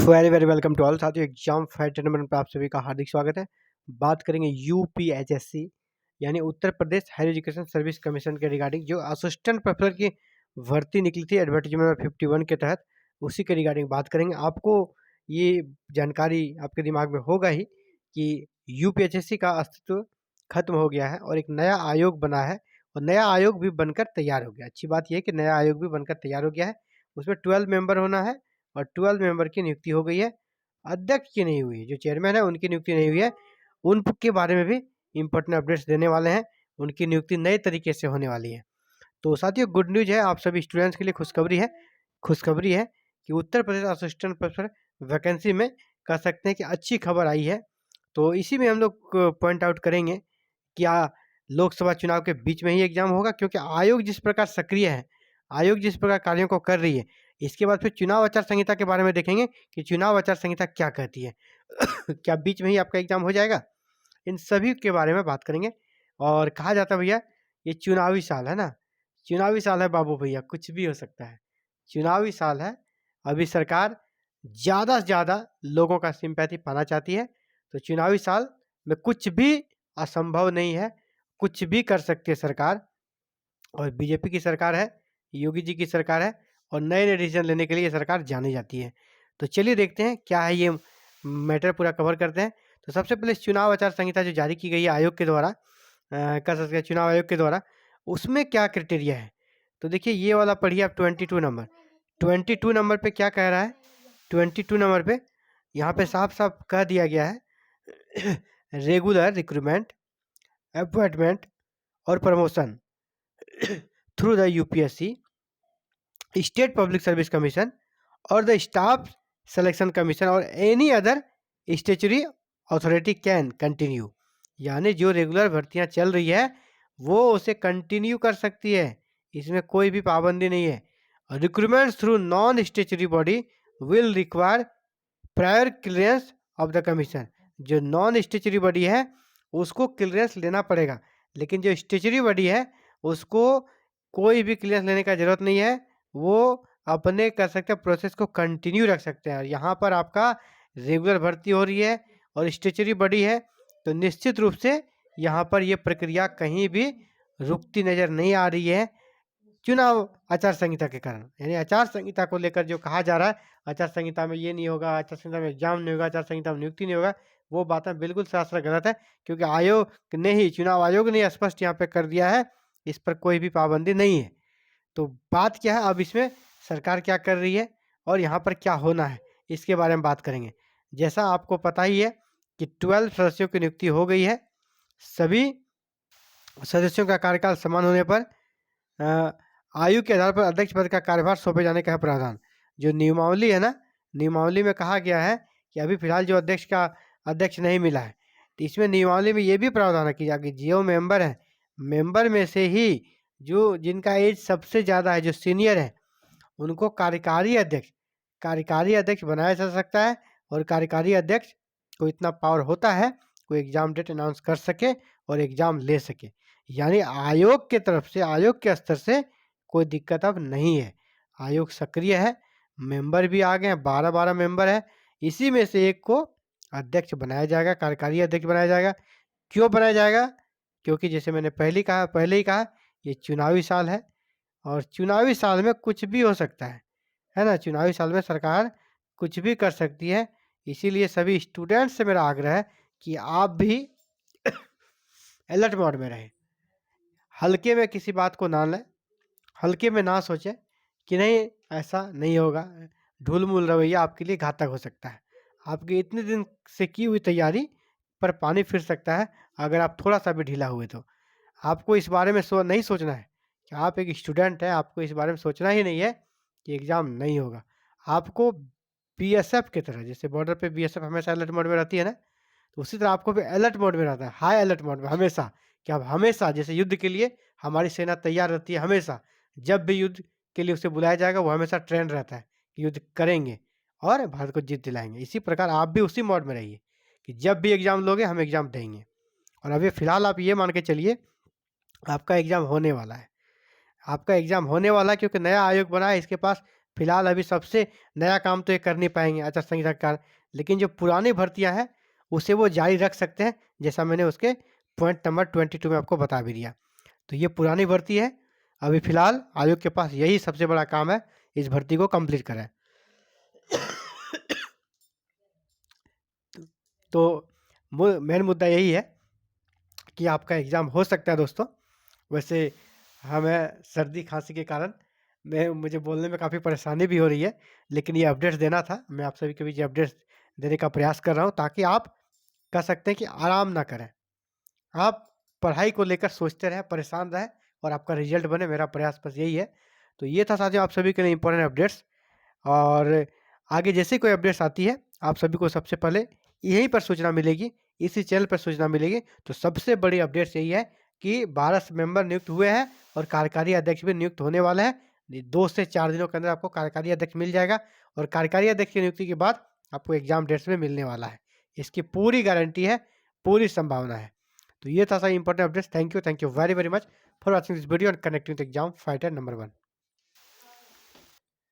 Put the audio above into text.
Very very welcome to all साथियों। Exam fight tournament पर आप सभी का हार्दिक स्वागत है। बात करेंगे यूपीएचएससी यानी Uttar Pradesh higher education service commission के रिगार्डिंग जो असिस्टेंट प्रोफेसर की भर्ती निकली थी एडवर्टीजमेंट 51 के तहत, उसी के रिगार्डिंग बात करेंगे। आपको ये जानकारी आपके दिमाग में होगा ही कि यूपीएचएससी का अस्तित्व खत्म हो गया है और एक नया आयोग बना है और नया आयोग भी बनकर तैयार हो गया। अच्छी बात यह है कि नया आयोग भी बनकर तैयार हो गया है। उसमें 12 मेंबर होना है और 12 मेंबर की नियुक्ति हो गई है। अध्यक्ष की नहीं हुई है, जो चेयरमैन है उनकी नियुक्ति नहीं हुई है। उनके बारे में भी इंपॉर्टेंट अपडेट्स देने वाले हैं। उनकी नियुक्ति नए तरीके से होने वाली है। तो साथियों, गुड न्यूज है आप सभी स्टूडेंट्स के लिए। खुशखबरी है कि Uttar Pradesh assistant professor vacancy में कह सकते हैं कि अच्छी खबर आई है। तो इसी में हम लोग पॉइंट आउट करेंगे कि लोकसभा चुनाव के बीच में ही एग्जाम होगा, क्योंकि आयोग जिस प्रकार सक्रिय है, आयोग जिस प्रकार कार्यों को कर रही है। इसके बाद फिर चुनाव आचार संहिता के बारे में देखेंगे कि चुनाव आचार संहिता क्या कहती है। क्या बीच में ही आपका एग्जाम हो जाएगा? इन सभी के बारे में बात करेंगे। और कहा जाता है भैया ये चुनावी साल है ना, चुनावी साल है बाबू भैया, कुछ भी हो सकता है। चुनावी साल है, अभी सरकार ज़्यादा से ज़्यादा लोगों का सिंपैथी पाना चाहती है। तो चुनावी साल में कुछ भी असंभव नहीं है, कुछ भी कर सकती है सरकार। और बीजेपी की सरकार है, योगी जी की सरकार है और नए नए डिसीजन लेने के लिए ये सरकार जानी जाती है। तो चलिए देखते हैं क्या है, ये मैटर पूरा कवर करते हैं। तो सबसे पहले चुनाव आचार संहिता जो जारी की गई है आयोग के द्वारा, कर सकते हैं चुनाव आयोग के द्वारा, उसमें क्या क्राइटेरिया है। तो देखिए ये वाला पढ़िए आप 22 नंबर। 22 नंबर पे क्या कह रहा है? 22 नंबर पे यहाँ पे साफ साफ कह दिया गया है रेगुलर रिक्रूटमेंट, अपॉइंटमेंट और promotion through the UPSC, state public service commission और द स्टाफ सिलेक्शन कमीशन और any other statutory authority can continue. यानी जो रेगुलर भर्तियां चल रही है वो उसे कंटिन्यू कर सकती है, इसमें कोई भी पाबंदी नहीं है। Recruitment through non statutory body will require prior clearance of the commission. जो नॉन स्टेचुरी बॉडी है उसको क्लियरेंस लेना पड़ेगा, लेकिन जो स्टेचुरी बॉडी है उसको कोई भी क्लियरेंस लेने का जरूरत नहीं है। वो अपने कर सकते हैं, प्रोसेस को कंटिन्यू रख सकते हैं। और यहाँ पर आपका रेगुलर भर्ती हो रही है और स्टेचुरी बॉडी है, तो निश्चित रूप से यहाँ पर ये प्रक्रिया कहीं भी रुकती नज़र नहीं आ रही है चुनाव आचार संहिता के कारण। यानी आचार संहिता को लेकर जो कहा जा रहा है, आचार संहिता में ये नहीं होगा, आचार संहिता में एग्जाम नहीं होगा, आचार संहिता में नियुक्ति नहीं होगा, वो बातें बिल्कुल सरासर गलत है। क्योंकि आयोग ने ही, चुनाव आयोग ने स्पष्ट यहाँ पे कर दिया है, इस पर कोई भी पाबंदी नहीं है। तो बात क्या है, अब इसमें सरकार क्या कर रही है और यहाँ पर क्या होना है, इसके बारे में बात करेंगे। जैसा आपको पता ही है कि 12 सदस्यों की नियुक्ति हो गई है। सभी सदस्यों का कार्यकाल समान होने पर आयु के आधार पर अध्यक्ष पद का कार्यभार सौंपे जाने का है प्रावधान। जो नियमावली है ना, नियमावली में कहा गया है कि अभी फिलहाल जो अध्यक्ष नहीं मिला है, तो इसमें नियमावली में ये भी प्रावधान है कि जो मेंबर है, मेंबर में से ही जो जिनका एज सबसे ज़्यादा है, जो सीनियर है, उनको कार्यकारी अध्यक्ष बनाया जा सकता है। और कार्यकारी अध्यक्ष को इतना पावर होता है कोई एग्ज़ाम डेट अनाउंस कर सके और एग्ज़ाम ले सके। यानी आयोग के तरफ से, आयोग के स्तर से कोई दिक्कत अब नहीं है। आयोग सक्रिय है, मेंबर भी आ गए हैं, 12 मेंबर है। इसी में से एक को अध्यक्ष बनाया जाएगा, कार्यकारी अध्यक्ष बनाया जाएगा। क्यों बनाया जाएगा? क्योंकि जैसे मैंने पहले ही कहा ये चुनावी साल है और चुनावी साल में कुछ भी हो सकता है ना। चुनावी साल में सरकार कुछ भी कर सकती है। इसीलिए सभी स्टूडेंट्स से मेरा आग्रह है कि आप भी अलर्ट मोड में रहें, हल्के में किसी बात को ना लें, हल्के में ना सोचें कि नहीं ऐसा नहीं होगा। ढुलमुल रवैया आपके लिए घातक हो सकता है। आपकी इतने दिन से की हुई तैयारी पर पानी फिर सकता है अगर आप थोड़ा सा भी ढीला हुए तो। आपको इस बारे में नहीं सोचना है कि आप एक स्टूडेंट हैं, आपको इस बारे में सोचना ही नहीं है कि एग्ज़ाम नहीं होगा। आपको बीएसएफ की तरह, जैसे बॉर्डर पे बीएसएफ हमेशा अलर्ट मोड में रहती है ना, तो उसी तरह आपको भी अलर्ट मोड में रहता है, हाई अलर्ट मोड में हमेशा। कि आप हमेशा, जैसे युद्ध के लिए हमारी सेना तैयार रहती है हमेशा, जब भी युद्ध के लिए उसे बुलाया जाएगा वो हमेशा ट्रेंड रहता है कि युद्ध करेंगे और भारत को जीत दिलाएंगे। इसी प्रकार आप भी उसी मोड में रहिए कि जब भी एग्ज़ाम लोगे हम एग्ज़ाम देंगे। और अभी फ़िलहाल आप ये मान के चलिए आपका एग्ज़ाम होने वाला है, आपका एग्ज़ाम होने वाला है, क्योंकि नया आयोग बना है, इसके पास फिलहाल अभी सबसे नया काम तो ये कर नहीं पाएँगे आचार संहिता के कारण, लेकिन जो पुरानी भर्तियाँ हैं, उसे वो जारी रख सकते हैं, जैसा मैंने उसके पॉइंट नंबर 22 में आपको बता भी दिया। तो ये पुरानी भर्ती है, अभी फिलहाल आयोग के पास यही सबसे बड़ा काम है, इस भर्ती को कंप्लीट करें। तो मेन मुद्दा यही है कि आपका एग्ज़ाम हो सकता है दोस्तों। वैसे हमें सर्दी खांसी के कारण मुझे बोलने में काफ़ी परेशानी भी हो रही है, लेकिन ये अपडेट्स देना था। मैं आप सभी के बीच ये अपडेट्स देने का प्रयास कर रहा हूँ, ताकि आप कह सकते हैं कि आराम ना करें। आप पढ़ाई को लेकर सोचते रहें, परेशान रहें और आपका रिज़ल्ट बने, मेरा प्रयास बस यही है। तो ये था साथियों आप सभी के लिए इम्पोर्टेंट अपडेट्स, और आगे जैसे ही कोई अपडेट्स आती है, आप सभी को सबसे पहले यहीं पर सूचना मिलेगी, इसी चैनल पर सूचना मिलेगी। तो सबसे बड़ी अपडेट्स यही है कि 12 मेंबर नियुक्त हुए हैं और कार्यकारी अध्यक्ष भी नियुक्त होने वाला है। 2 से 4 दिनों के अंदर आपको कार्यकारी अध्यक्ष मिल जाएगा, और कार्यकारी अध्यक्ष की नियुक्ति के बाद आपको एग्ज़ाम डेट्स भी मिलने वाला है। इसकी पूरी गारंटी है, पूरी संभावना है। तो ये था सही important updates. Thank you very much for watching this video and connecting with exam fighter number 1।